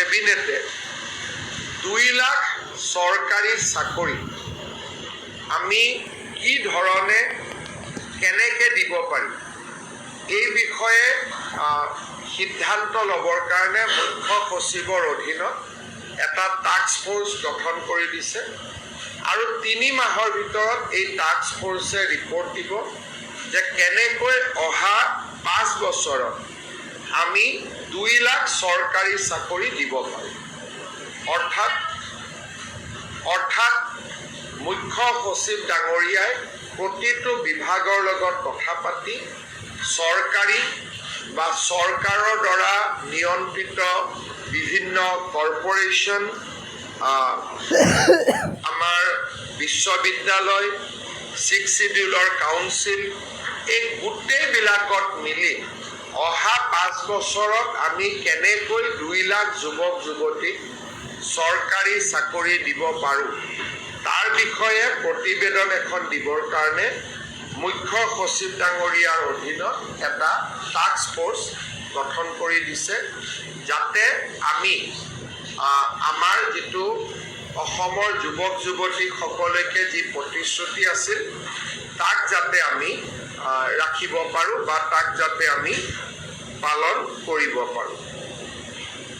কেবিনেটে 2 লাখ চৰকাৰী চাকৰি আমি কি ধৰণে কেনেকৈ দিব পাৰিম এই বিষয়ে সিদ্ধান্ত ল'বৰ কাৰণে মুখ্য সচিবৰ অধীনত এটা টাস্ক ফোৰ্স গঠন কৰি দিছে আৰু 3 মাহৰ ভিতৰত এই টাস্ক ফোৰ্সে ৰিপৰ্ট দিব যে কেনেকৈ অহা 5 বছৰত আমি 2 লাখ চৰকাৰী চাকৰি দিব পাৰিম অৰ্থাৎ মুখ্য সচিব ডাঙৰীয়াই প্ৰতিটো বিভাগৰ লগত কথা পাতি চৰকাৰী বা চৰকাৰৰ দ্বাৰা নিয়ন্ত্ৰিত বিভিন্ন কৰ্পোৰেশ্যন আমাৰ বিশ্ববিদ্যালয় 6 শিডিউলৰ কাউন্সিল এই গোটেইবিলাকত মিলি অহা 5 বছৰত আমি কেনেকৈ 2 লাখ যুৱক যুৱতীক চৰকাৰী চাকৰি দিব পাৰোঁ তাৰ বিষয়ে প্ৰতিবেদন এখন দিবৰ কাৰণে মুখ্য সচিব ডাঙৰীয়াৰ অধীনত এটা টাস্ক ফোৰ্স গঠন কৰি দিছে যাতে আমি আমাৰ যেটো অসমৰ যুৱক যুৱতীক সকলোকে যি প্ৰতিশ্ৰুতি আছিল তাক যাতে আমি ৰাখিব পাৰোঁ বা তাক যাতে আমি পালন কৰিব পাৰোঁ